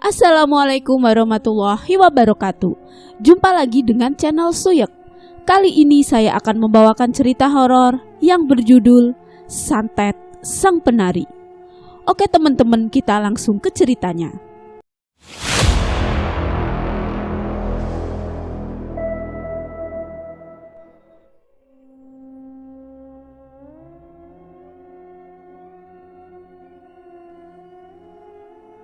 Assalamualaikum warahmatullahi wabarakatuh. Jumpa lagi dengan channel Suyek. Kali ini saya akan membawakan cerita horor yang berjudul Santet Sang Penari. Oke teman-teman, kita langsung ke ceritanya.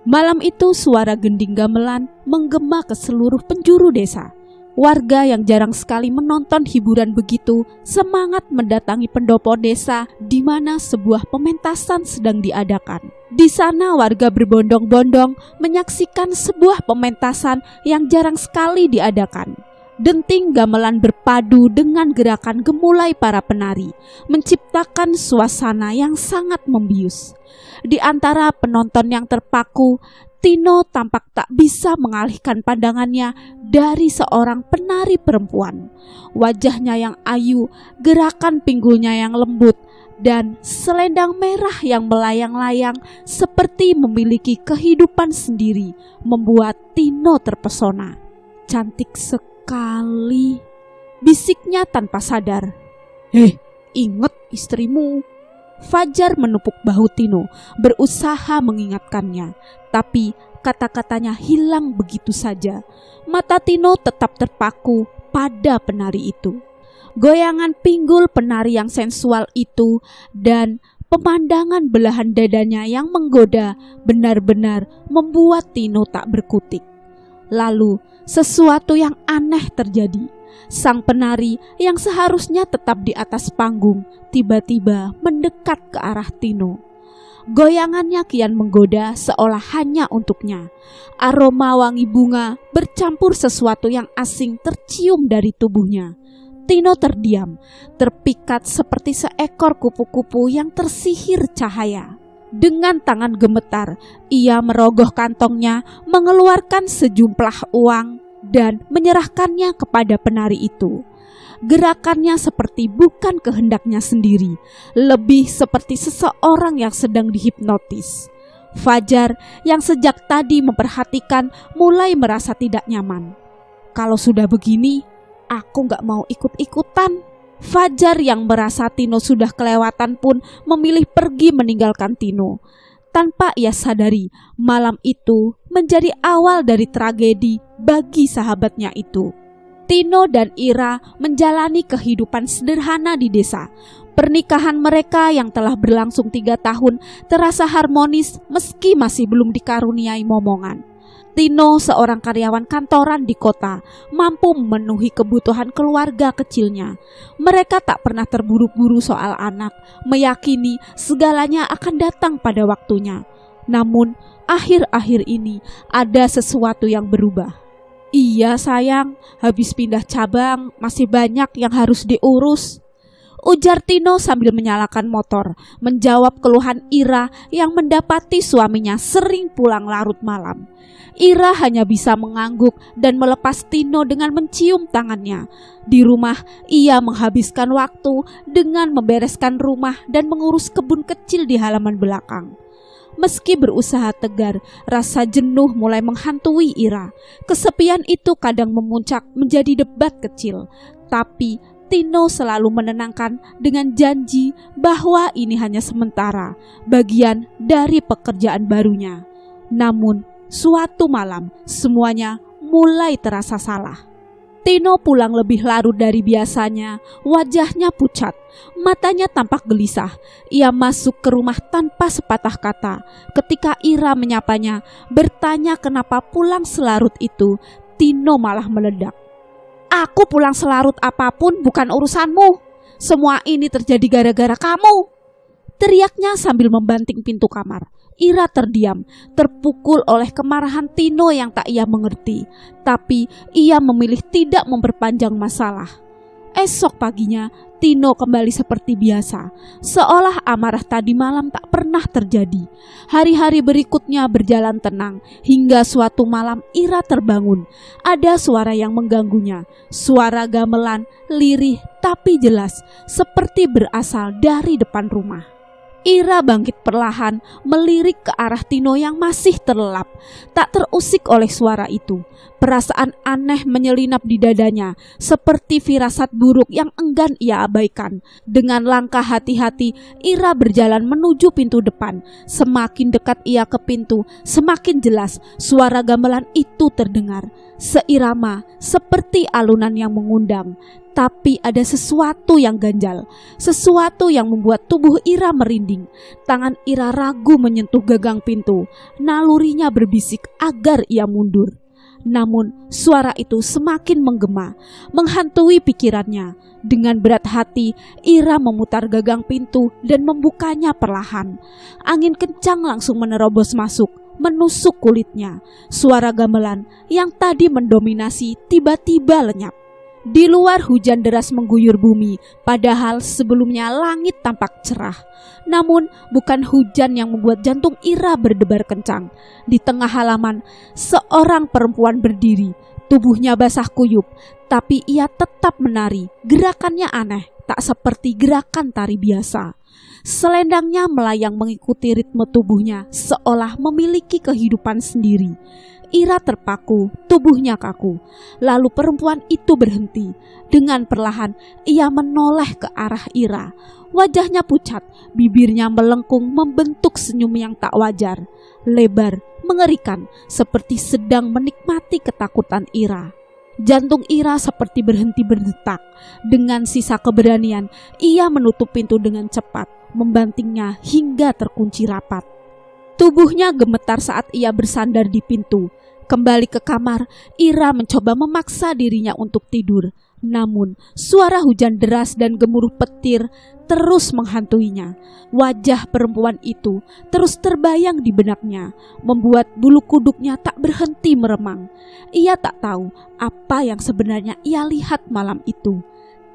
Malam itu suara gending gamelan menggema ke seluruh penjuru desa. Warga yang jarang sekali menonton hiburan begitu semangat mendatangi pendopo desa di mana sebuah pementasan sedang diadakan. Di sana warga berbondong-bondong menyaksikan sebuah pementasan yang jarang sekali diadakan. Denting gamelan berpadu dengan gerakan gemulai para penari, menciptakan suasana yang sangat membius. Di antara penonton yang terpaku, Tino tampak tak bisa mengalihkan pandangannya dari seorang penari perempuan. Wajahnya yang ayu, gerakan pinggulnya yang lembut, dan selendang merah yang melayang-layang seperti memiliki kehidupan sendiri membuat Tino terpesona. Cantik sekali, bisiknya tanpa sadar. Ingat istrimu. Fajar menepuk bahu Tino, berusaha mengingatkannya, tapi kata-katanya hilang begitu saja. Mata Tino tetap terpaku pada penari itu. Goyangan pinggul penari yang sensual itu dan pemandangan belahan dadanya yang menggoda benar-benar membuat Tino tak berkutik. Lalu sesuatu yang aneh terjadi. Sang penari yang seharusnya tetap di atas panggung tiba-tiba mendekat ke arah Tino. Goyangannya kian menggoda seolah hanya untuknya. Aroma wangi bunga bercampur sesuatu yang asing tercium dari tubuhnya. Tino terdiam, terpikat seperti seekor kupu-kupu yang tersihir cahaya. Dengan tangan gemetar, ia merogoh kantongnya, mengeluarkan sejumlah uang dan menyerahkannya kepada penari itu. Gerakannya seperti bukan kehendaknya sendiri, lebih seperti seseorang yang sedang dihipnotis. Fajar yang sejak tadi memperhatikan mulai merasa tidak nyaman. Kalau sudah begini, aku gak mau ikut-ikutan. Fajar yang merasa Tino sudah kelewatan pun memilih pergi meninggalkan Tino. Tanpa ia sadari, malam itu menjadi awal dari tragedi bagi sahabatnya itu. Tino dan Ira menjalani kehidupan sederhana di desa. Pernikahan mereka yang telah berlangsung 3 tahun terasa harmonis meski masih belum dikaruniai momongan. Tino, seorang karyawan kantoran di kota, mampu memenuhi kebutuhan keluarga kecilnya. Mereka tak pernah terburu-buru soal anak, meyakini segalanya akan datang pada waktunya. Namun, akhir-akhir ini ada sesuatu yang berubah. Iya sayang, habis pindah cabang, masih banyak yang harus diurus, ujar Tino sambil menyalakan motor, menjawab keluhan Ira yang mendapati suaminya sering pulang larut malam. Ira hanya bisa mengangguk dan melepas Tino dengan mencium tangannya. Di rumah, ia menghabiskan waktu dengan membereskan rumah dan mengurus kebun kecil di halaman belakang. Meski berusaha tegar, rasa jenuh mulai menghantui Ira. Kesepian itu kadang memuncak menjadi debat kecil, tapi Tino selalu menenangkan dengan janji bahwa ini hanya sementara, bagian dari pekerjaan barunya. Namun, suatu malam semuanya mulai terasa salah. Tino pulang lebih larut dari biasanya, wajahnya pucat, matanya tampak gelisah. Ia masuk ke rumah tanpa sepatah kata. Ketika Ira menyapanya, bertanya kenapa pulang selarut itu, Tino malah meledak. Aku pulang selarut apapun bukan urusanmu. Semua ini terjadi gara-gara kamu, teriaknya sambil membanting pintu kamar. Ira terdiam, terpukul oleh kemarahan Tino yang tak ia mengerti. Tapi ia memilih tidak memperpanjang masalah. Esok paginya, Tino kembali seperti biasa, seolah amarah tadi malam tak pernah terjadi. Hari-hari berikutnya berjalan tenang, hingga suatu malam Ira terbangun. Ada suara yang mengganggunya, suara gamelan, lirih tapi jelas, seperti berasal dari depan rumah. Ira bangkit perlahan, melirik ke arah Tino yang masih terlelap. Tak terusik oleh suara itu. Perasaan aneh menyelinap di dadanya, seperti firasat buruk yang enggan ia abaikan. Dengan langkah hati-hati, Ira berjalan menuju pintu depan. Semakin dekat ia ke pintu, semakin jelas suara gamelan itu terdengar. Seirama, seperti alunan yang mengundang. Tapi ada sesuatu yang ganjal, sesuatu yang membuat tubuh Ira merinding. Tangan Ira ragu menyentuh gagang pintu. Nalurinya berbisik agar ia mundur. Namun suara itu semakin menggema, menghantui pikirannya. Dengan berat hati, Ira memutar gagang pintu dan membukanya perlahan. Angin kencang langsung menerobos masuk, menusuk kulitnya. Suara gamelan yang tadi mendominasi tiba-tiba lenyap. Di luar hujan deras mengguyur bumi, padahal sebelumnya langit tampak cerah. Namun bukan hujan yang membuat jantung Ira berdebar kencang. Di tengah halaman, seorang perempuan berdiri. Tubuhnya basah kuyup, tapi ia tetap menari. Gerakannya aneh, tak seperti gerakan tari biasa. Selendangnya melayang mengikuti ritme tubuhnya, seolah memiliki kehidupan sendiri. Ira terpaku, tubuhnya kaku. Lalu perempuan itu berhenti. Dengan perlahan ia menoleh ke arah Ira. Wajahnya pucat, bibirnya melengkung membentuk senyum yang tak wajar. Lebar, mengerikan, seperti sedang menikmati ketakutan Ira. Jantung Ira seperti berhenti berdetak. Dengan sisa keberanian, ia menutup pintu dengan cepat, membantingnya hingga terkunci rapat. Tubuhnya gemetar saat ia bersandar di pintu. Kembali ke kamar, Ira mencoba memaksa dirinya untuk tidur. Namun, suara hujan deras dan gemuruh petir terus menghantuinya. Wajah perempuan itu terus terbayang di benaknya, membuat bulu kuduknya tak berhenti meremang. Ia tak tahu apa yang sebenarnya ia lihat malam itu.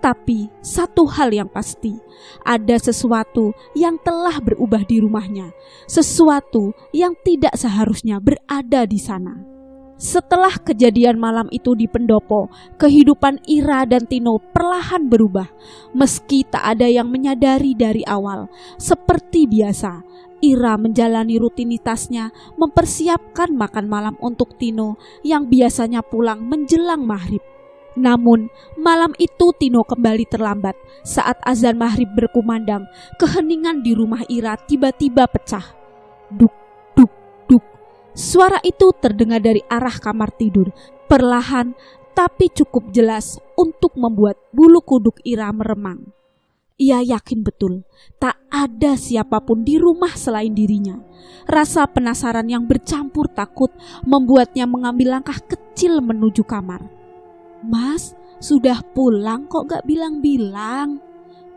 Tapi satu hal yang pasti, ada sesuatu yang telah berubah di rumahnya, sesuatu yang tidak seharusnya berada di sana. Setelah kejadian malam itu di pendopo, kehidupan Ira dan Tino perlahan berubah. Meski tak ada yang menyadari dari awal, seperti biasa, Ira menjalani rutinitasnya, mempersiapkan makan malam untuk Tino yang biasanya pulang menjelang maghrib. Namun malam itu Tino kembali terlambat. Saat azan maghrib berkumandang, keheningan di rumah Ira tiba-tiba pecah. Duk, duk, duk. Suara itu terdengar dari arah kamar tidur, perlahan tapi cukup jelas untuk membuat bulu kuduk Ira meremang. Ia yakin betul tak ada siapapun di rumah selain dirinya. Rasa penasaran yang bercampur takut membuatnya mengambil langkah kecil menuju kamar. "Mas, sudah pulang kok gak bilang-bilang?"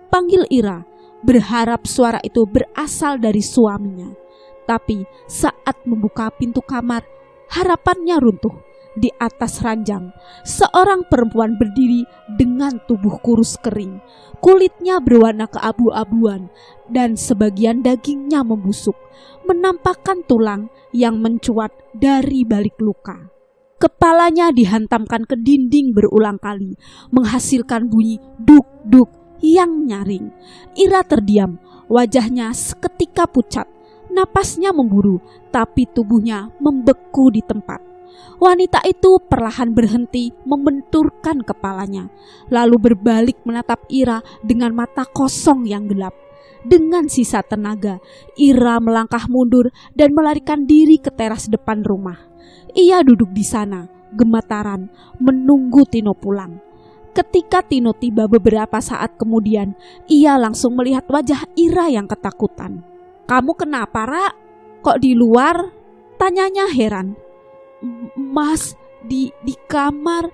panggil Ira, berharap suara itu berasal dari suaminya. Tapi saat membuka pintu kamar, harapannya runtuh. Di atas ranjang, seorang perempuan berdiri dengan tubuh kurus kering. Kulitnya berwarna keabu-abuan dan sebagian dagingnya membusuk, menampakkan tulang yang mencuat dari balik luka. Kepalanya dihantamkan ke dinding berulang kali, menghasilkan bunyi duk-duk yang nyaring. Ira terdiam, wajahnya seketika pucat, napasnya memburu, tapi tubuhnya membeku di tempat. Wanita itu perlahan berhenti membenturkan kepalanya, lalu berbalik menatap Ira dengan mata kosong yang gelap. Dengan sisa tenaga, Ira melangkah mundur dan melarikan diri ke teras depan rumah. Ia duduk di sana, gemetaran, menunggu Tino pulang. Ketika Tino tiba beberapa saat kemudian, ia langsung melihat wajah Ira yang ketakutan. "Kamu kenapa, Ra? Kok di luar?" tanyanya heran. "Mas, di kamar,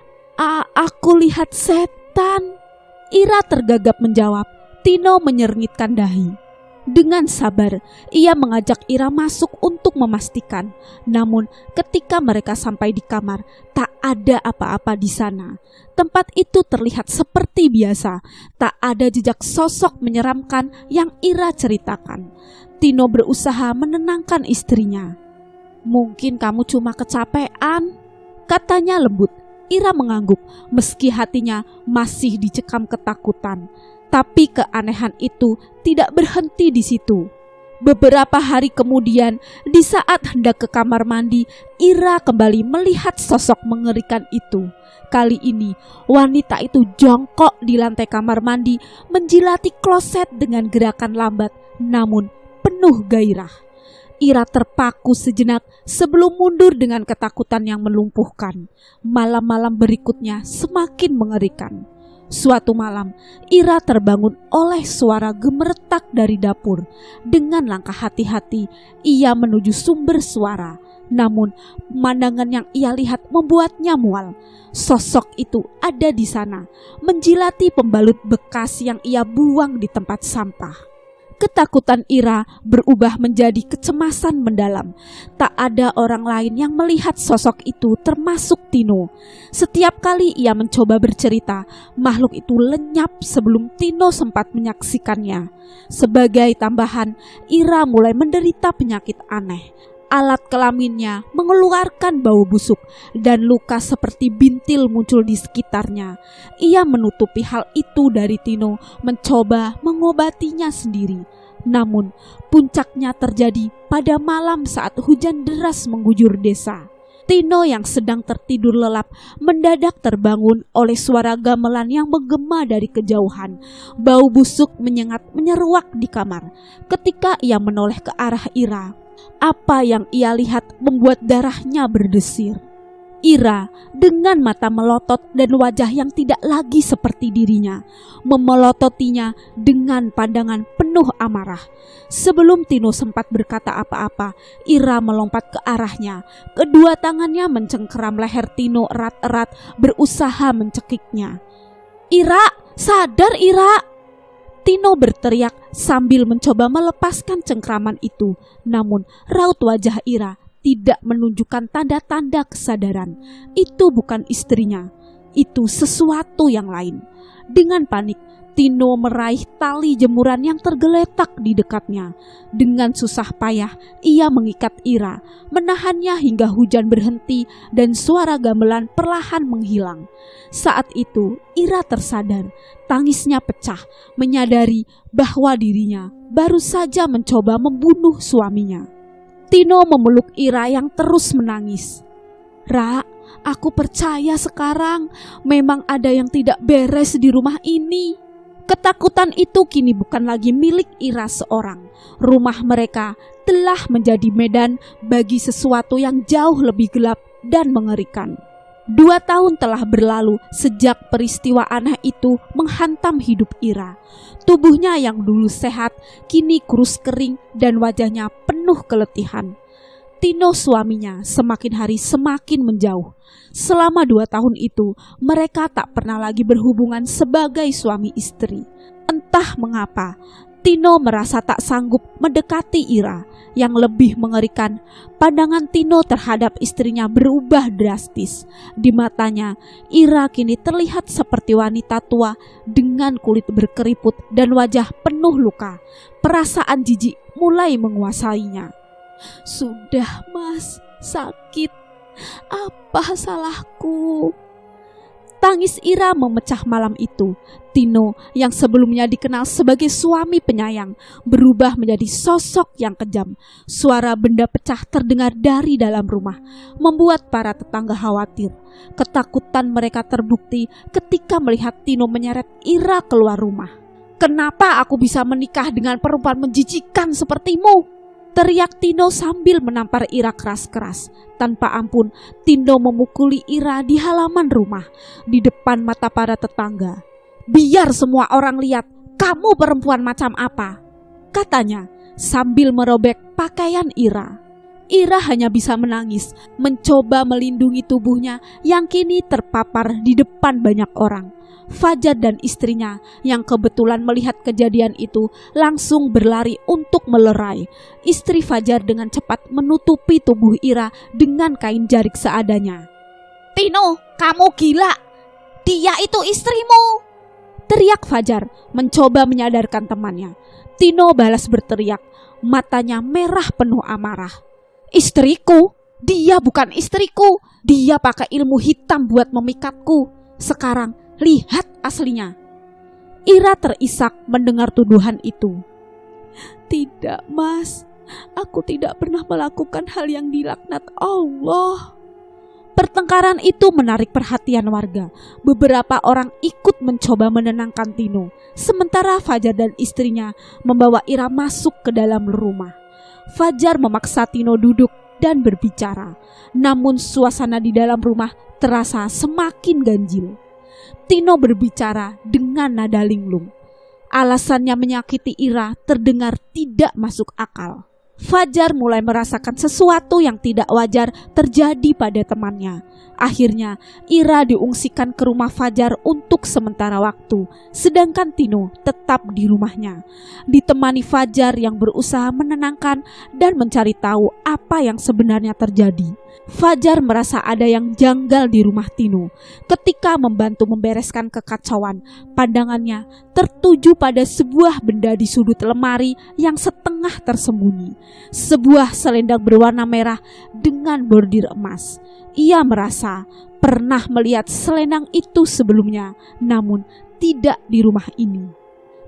aku lihat setan." Ira tergagap menjawab. Tino menyerngitkan dahi. Dengan sabar, ia mengajak Ira masuk untuk memastikan. Namun ketika mereka sampai di kamar, tak ada apa-apa di sana. Tempat itu terlihat seperti biasa. Tak ada jejak sosok menyeramkan yang Ira ceritakan. Tino berusaha menenangkan istrinya. "Mungkin kamu cuma kecapean," katanya lembut. Ira mengangguk meski hatinya masih dicekam ketakutan. Tapi keanehan itu tidak berhenti di situ. Beberapa hari kemudian, di saat hendak ke kamar mandi, Ira kembali melihat sosok mengerikan itu. Kali ini, wanita itu jongkok di lantai kamar mandi, menjilati kloset dengan gerakan lambat, namun penuh gairah. Ira terpaku sejenak sebelum mundur dengan ketakutan yang melumpuhkan. Malam-malam berikutnya semakin mengerikan. Suatu malam, Ira terbangun oleh suara gemeretak dari dapur. Dengan langkah hati-hati, ia menuju sumber suara. Namun, pemandangan yang ia lihat membuatnya mual. Sosok itu ada di sana, menjilati pembalut bekas yang ia buang di tempat sampah. Ketakutan Ira berubah menjadi kecemasan mendalam. Tak ada orang lain yang melihat sosok itu termasuk Tino. Setiap kali ia mencoba bercerita, makhluk itu lenyap sebelum Tino sempat menyaksikannya. Sebagai tambahan, Ira mulai menderita penyakit aneh. Alat kelaminnya mengeluarkan bau busuk dan luka seperti bintil muncul di sekitarnya. Ia menutupi hal itu dari Tino, mencoba mengobatinya sendiri. Namun puncaknya terjadi pada malam saat hujan deras mengguyur desa. Tino yang sedang tertidur lelap mendadak terbangun oleh suara gamelan yang menggema dari kejauhan. Bau busuk menyengat menyeruak di kamar. Ketika ia menoleh ke arah Ira, apa yang ia lihat membuat darahnya berdesir. Ira dengan mata melotot dan wajah yang tidak lagi seperti dirinya, memelototinya dengan pandangan penuh amarah. Sebelum Tino sempat berkata apa-apa, Ira melompat ke arahnya. Kedua tangannya mencengkeram leher Tino erat-erat, berusaha mencekiknya. "Ira, sadar Ira!" Tino berteriak sambil mencoba melepaskan cengkraman itu. Namun raut wajah Ira tidak menunjukkan tanda-tanda kesadaran. Itu bukan istrinya, itu sesuatu yang lain. Dengan panik, Tino meraih tali jemuran yang tergeletak di dekatnya. Dengan susah payah, ia mengikat Ira, menahannya hingga hujan berhenti dan suara gamelan perlahan menghilang. Saat itu, Ira tersadar, tangisnya pecah, menyadari bahwa dirinya baru saja mencoba membunuh suaminya. Tino memeluk Ira yang terus menangis. "Ra, aku percaya sekarang memang ada yang tidak beres di rumah ini." Ketakutan itu kini bukan lagi milik Ira seorang. Rumah mereka telah menjadi medan bagi sesuatu yang jauh lebih gelap dan mengerikan. 2 tahun telah berlalu sejak peristiwa aneh itu menghantam hidup Ira. Tubuhnya yang dulu sehat kini kurus kering dan wajahnya penuh keletihan. Tino suaminya semakin hari semakin menjauh. Selama 2 tahun itu mereka tak pernah lagi berhubungan sebagai suami istri. Entah mengapa Tino merasa tak sanggup mendekati Ira. Yang lebih mengerikan, pandangan Tino terhadap istrinya berubah drastis. Di matanya, Ira kini terlihat seperti wanita tua dengan kulit berkeriput dan wajah penuh luka. Perasaan jijik mulai menguasainya. "Sudah Mas, sakit. Apa salahku?" Tangis Ira memecah malam itu. Tino yang sebelumnya dikenal sebagai suami penyayang berubah menjadi sosok yang kejam. Suara benda pecah terdengar dari dalam rumah, membuat para tetangga khawatir. Ketakutan mereka terbukti ketika melihat Tino menyeret Ira keluar rumah. "Kenapa aku bisa menikah dengan perempuan menjijikan sepertimu?" teriak Tino sambil menampar Ira keras-keras. Tanpa ampun, Tino memukuli Ira di halaman rumah, di depan mata para tetangga. "Biar semua orang lihat kamu perempuan macam apa," katanya sambil merobek pakaian Ira. Ira hanya bisa menangis, mencoba melindungi tubuhnya yang kini terpapar di depan banyak orang. Fajar dan istrinya yang kebetulan melihat kejadian itu langsung berlari untuk melerai. Istri Fajar dengan cepat menutupi tubuh Ira dengan kain jarik seadanya. "Tino, kamu gila. Dia itu istrimu!" teriak Fajar mencoba menyadarkan temannya. Tino balas berteriak, matanya merah penuh amarah. "Istriku? Dia bukan istriku. Dia pakai ilmu hitam buat memikatku. Sekarang lihat aslinya." Ira terisak mendengar tuduhan itu. Tidak, Mas. Aku tidak pernah melakukan hal yang dilaknat Allah. Pertengkaran itu menarik perhatian warga. Beberapa orang ikut mencoba menenangkan Tino, sementara Fajar dan istrinya membawa Ira masuk ke dalam rumah. Fajar memaksa Tino duduk dan berbicara, namun suasana di dalam rumah terasa semakin ganjil. Tino berbicara dengan nada linglung. Alasannya menyakiti Ira terdengar tidak masuk akal. Fajar mulai merasakan sesuatu yang tidak wajar terjadi pada temannya. Akhirnya Ira diungsikan ke rumah Fajar untuk sementara waktu, sedangkan Tino tetap di rumahnya, ditemani Fajar yang berusaha menenangkan dan mencari tahu apa yang sebenarnya terjadi. Fajar merasa ada yang janggal di rumah Tino. Ketika membantu membereskan kekacauan, pandangannya tertuju pada sebuah benda di sudut lemari yang setengah tersembunyi. Sebuah selendang berwarna merah dengan bordir emas. Ia merasa pernah melihat selendang itu sebelumnya, namun tidak di rumah ini.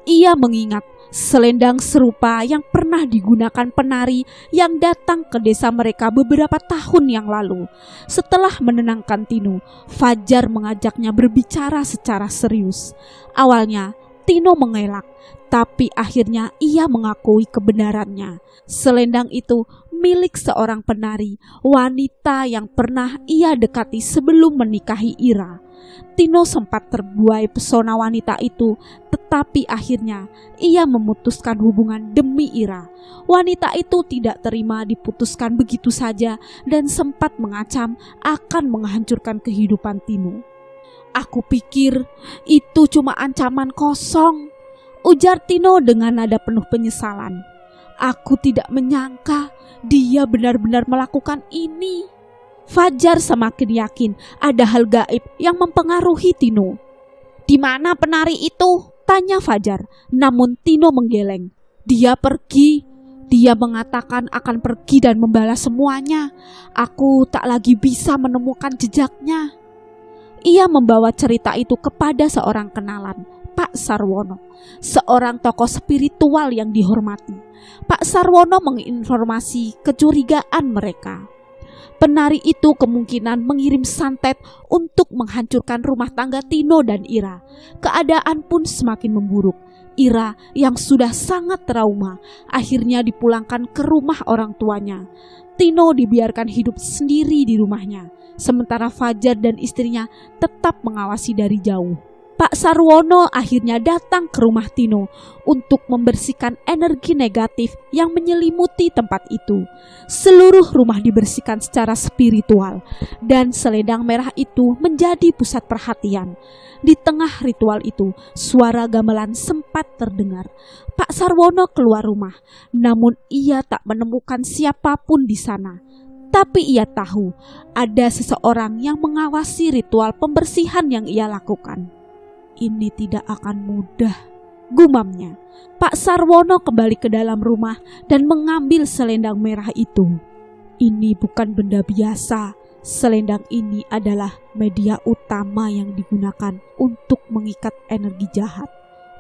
Ia mengingat selendang serupa yang pernah digunakan penari yang datang ke desa mereka beberapa tahun yang lalu. Setelah menenangkan Tino, Fajar mengajaknya berbicara secara serius. Awalnya Tino mengelak, tapi akhirnya ia mengakui kebenarannya. Selendang itu milik seorang penari, wanita yang pernah ia dekati sebelum menikahi Ira. Tino sempat terbuai pesona wanita itu, tetapi akhirnya ia memutuskan hubungan demi Ira. Wanita itu tidak terima diputuskan begitu saja dan sempat mengancam akan menghancurkan kehidupan Tino. "Aku pikir itu cuma ancaman kosong," ujar Tino dengan nada penuh penyesalan. "Aku tidak menyangka dia benar-benar melakukan ini." Fajar semakin yakin ada hal gaib yang mempengaruhi Tino. "Di mana penari itu?" tanya Fajar. Namun Tino menggeleng. "Dia pergi. Dia mengatakan akan pergi dan membalas semuanya. Aku tak lagi bisa menemukan jejaknya." Ia membawa cerita itu kepada seorang kenalan, Pak Sarwono, seorang tokoh spiritual yang dihormati. Pak Sarwono menginformasi kecurigaan mereka. Penari itu kemungkinan mengirim santet untuk menghancurkan rumah tangga Tino dan Ira. Keadaan pun semakin memburuk. Ira yang sudah sangat trauma akhirnya dipulangkan ke rumah orang tuanya. Tino dibiarkan hidup sendiri di rumahnya, sementara Fajar dan istrinya tetap mengawasi dari jauh. Pak Sarwono akhirnya datang ke rumah Tino untuk membersihkan energi negatif yang menyelimuti tempat itu. Seluruh rumah dibersihkan secara spiritual dan selendang merah itu menjadi pusat perhatian. Di tengah ritual itu, suara gamelan sempat terdengar. Pak Sarwono keluar rumah, namun ia tak menemukan siapapun di sana. Tapi ia tahu ada seseorang yang mengawasi ritual pembersihan yang ia lakukan. "Ini tidak akan mudah," gumamnya. Pak Sarwono kembali ke dalam rumah dan mengambil selendang merah itu. "Ini bukan benda biasa. Selendang ini adalah media utama yang digunakan untuk mengikat energi jahat,"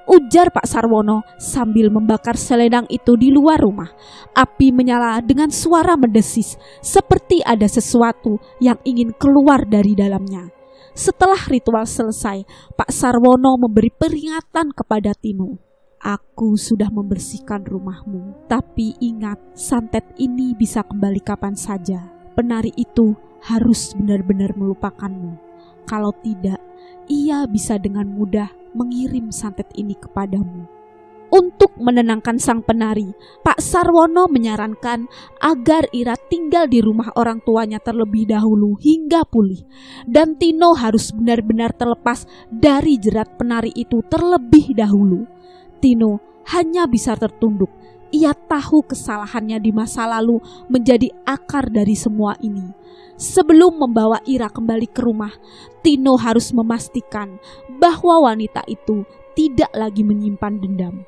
ujar Pak Sarwono sambil membakar selendang itu di luar rumah. Api menyala dengan suara mendesis, seperti ada sesuatu yang ingin keluar dari dalamnya. Setelah ritual selesai, Pak Sarwono memberi peringatan kepada Tino. "Aku sudah membersihkan rumahmu, tapi ingat, santet ini bisa kembali kapan saja. Penari itu harus benar-benar melupakanmu. Kalau tidak, ia bisa dengan mudah mengirim santet ini kepadamu." Untuk menenangkan sang penari, Pak Sarwono menyarankan agar Ira tinggal di rumah orang tuanya terlebih dahulu hingga pulih. Dan Tino harus benar-benar terlepas dari jerat penari itu terlebih dahulu. Tino hanya bisa tertunduk. Ia tahu kesalahannya di masa lalu menjadi akar dari semua ini. Sebelum membawa Ira kembali ke rumah, Tino harus memastikan bahwa wanita itu tidak lagi menyimpan dendam.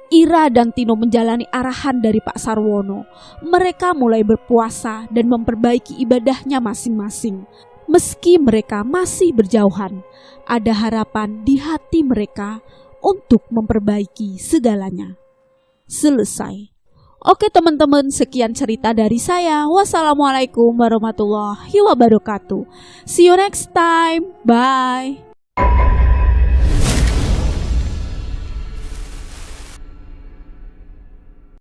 Ira dan Tino menjalani arahan dari Pak Sarwono. Mereka mulai berpuasa dan memperbaiki ibadahnya masing-masing. Meski mereka masih berjauhan, ada harapan di hati mereka untuk memperbaiki segalanya. selesai. Oke teman-teman, sekian cerita dari saya. Wassalamualaikum warahmatullahi wabarakatuh. See you next time. Bye.